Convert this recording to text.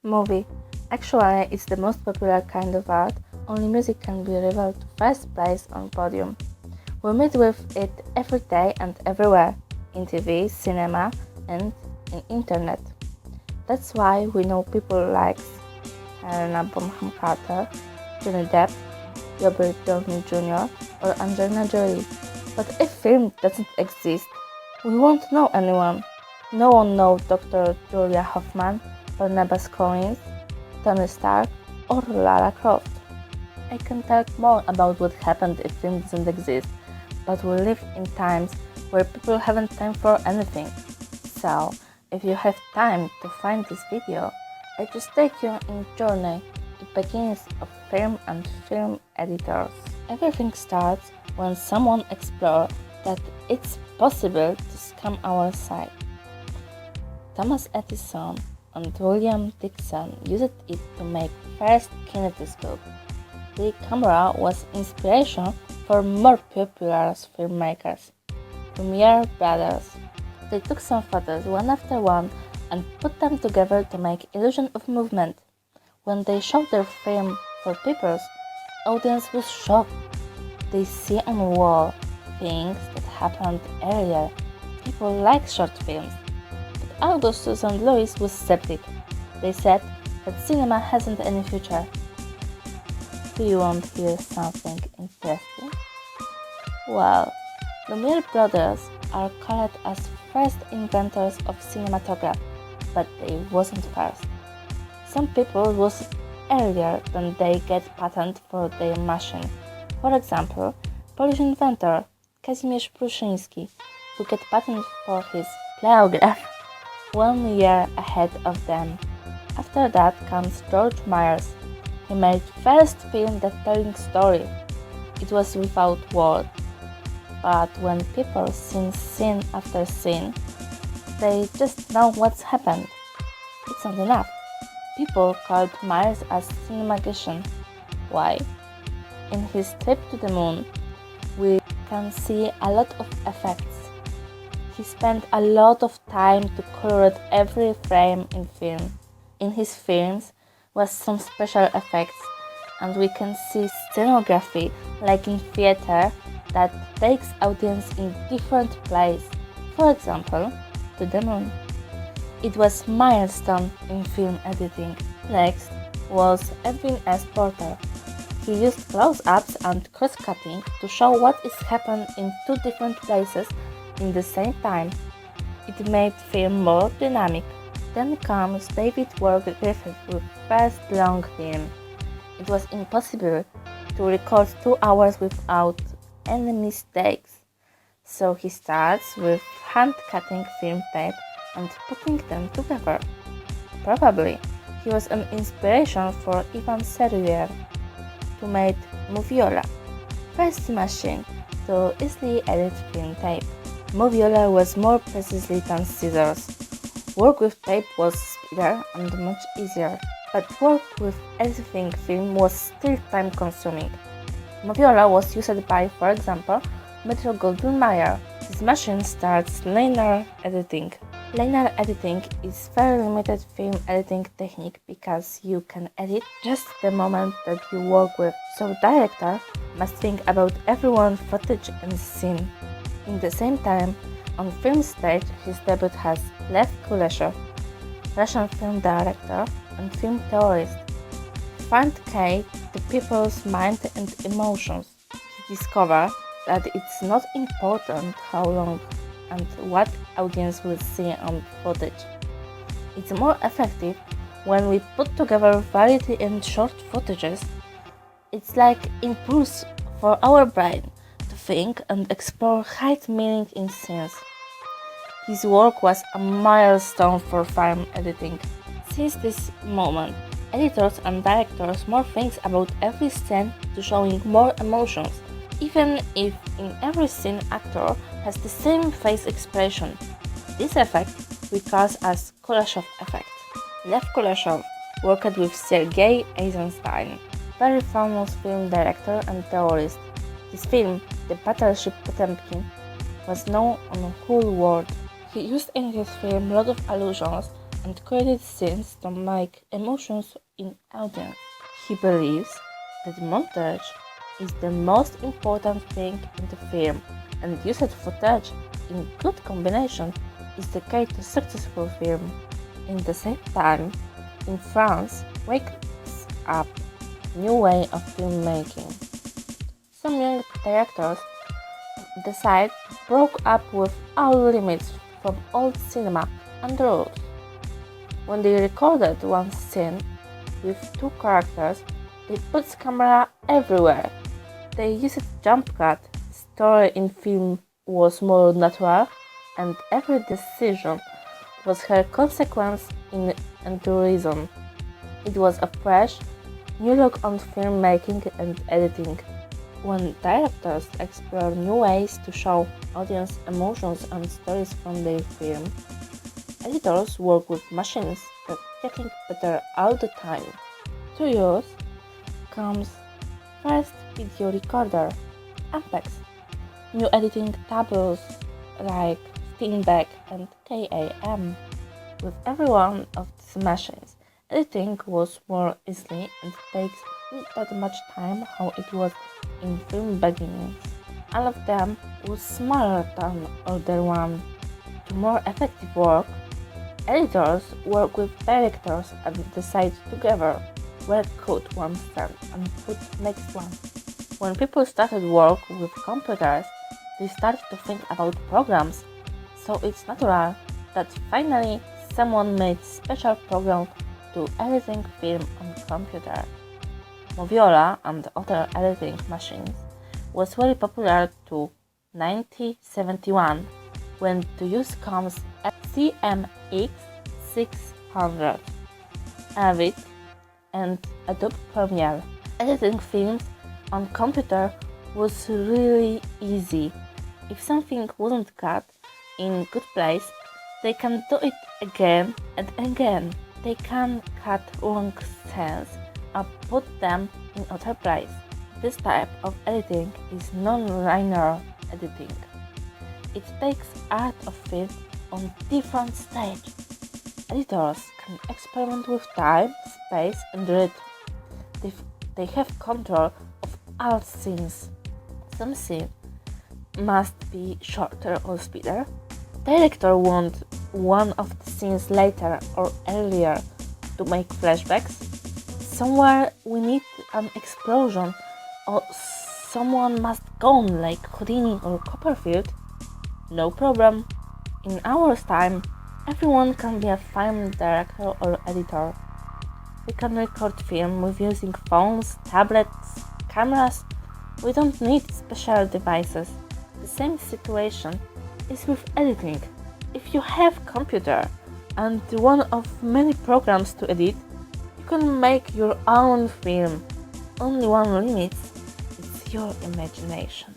Movie. Actually, it's the most popular kind of art. Only music can be revealed to first place on podium. We meet with it every day and everywhere, in TV, cinema, and in internet. That's why we know people like Helena Bonham Carter, Johnny Depp, Robert Downey Jr., or Angelina Jolie. But if film doesn't exist, we won't know anyone. No one knows Dr. Julia Hoffman, Barnabas Collins, Tony Stark, or Lara Croft. I can talk more about what happened if film doesn't exist, but we live in times where people haven't time for anything. So, if you have time to find this video, I just take you in journey to beginnings of film and film editors. Everything starts when someone explores that it's possible to scam our sight. Thomas Edison and William Dixon used it to make first kinetoscope. The camera was inspiration for more popular filmmakers, Lumiere brothers. They took some photos one after one and put them together to make illusion of movement. When they showed their film for people, audience was shocked. They see on the wall things that happened earlier. People like short films. But Augustus and Louis was skeptic. They said that cinema hasn't any future. Do you want to hear something interesting? Well, Lumiere brothers are called as first inventors of cinematograph, but they wasn't first. Some people was earlier than they get patent for their machine. For example, Polish inventor Kazimierz Pruszyński, who get patent for his pleograph 1 year ahead of them. After that comes George Myers. He made first film that telling story. It was without words, but when people seen scene after scene, they just know what's happened. It's not enough. People called Myers as cinemagician. Why? In his trip to the moon, we can see a lot of effects. He spent a lot of time to color every frame in film. In his films was some special effects, and we can see scenography like in theater that takes audience in different place. For example, to the moon. It was milestone in film editing. Next was Edwin S. Porter. He used close-ups and cross-cutting to show what is happening in two different places in the same time. It made film more dynamic. Then comes David Wark Griffith with first long film. It was impossible to record 2 hours without any mistakes. So he starts with hand-cutting film tape and putting them together. Probably he was an inspiration for Ivan Serurier, who made Moviola, first machine to easily edit film tape. Moviola was more precisely than scissors. Work with tape was speedier and much easier, but work with editing film was still time-consuming. Moviola was used by, for example, Metro-Goldwyn-Mayer. This machine starts linear editing. Linear editing is very limited film editing technique because you can edit just the moment that you work with, so director must think about everyone footage and scene. In the same time, on film stage his debut has Lev Kuleshov, Russian film director and film theorist. He found key to people's mind and emotions. He discovered that it's not important how long and what audience will see on footage. It's more effective when we put together variety and short footages. It's like impulse for our brain to think and explore hidden meaning in scenes. His work was a milestone for film editing. Since this moment, editors and directors more think about every scene to showing more emotions, even if in every scene actor has the same face expression. This effect we call as Kuleshov effect. Lev Kuleshov worked with Sergei Eisenstein, very famous film director and theorist. His film, The Battleship Potemkin, was known on the whole world. He used in his film a lot of allusions and created scenes to make emotions in audience. He believes that montage is the most important thing in the film, and used footage in good combination is the key to successful film. In the same time, in France wakes up new way of filmmaking. Some young directors decide to break up with all limits from old cinema and rules. When they recorded one scene with two characters, they put camera everywhere. They used jump cut. Story in film was more natural, and every decision was her consequence and reason. It was a fresh, new look on filmmaking and editing. When directors explore new ways to show audience emotions and stories from their film, editors work with machines that getting better all the time. To use comes first video recorder, Ampex, new editing tables like Steinbeck and KAM. With every one of these machines, editing was more easily and takes not that much time how it was in film beginnings. All of them was smaller than older one. To more effective work, editors work with directors and decide together where cut one stand and put next one. When people started work with computers, they started to think about programs, so it's natural that finally someone made special program to editing film on computer. Moviola and other editing machines was very popular to 1971 when the use comes at CMX 600, Avid and Adobe Premiere. Editing films on computer was really easy. If something wasn't cut in good place, they can do it again and again. They can cut wrong scenes or put them in other place. This type of editing is non-linear editing. It takes art of film on different stage. Editors can experiment with time, space and rhythm. They have control of all scenes. Some scenes must be shorter or speeder. Director wants one of the scenes later or earlier to make flashbacks. Somewhere we need an explosion or someone must gone like Houdini or Copperfield. No problem. In our time, everyone can be a film director or editor. We can record film with using phones, tablets, cameras. We don't need special devices. The same situation is with editing. If you have computer and one of many programs to edit, you can make your own film. Only one limit, it's your imagination.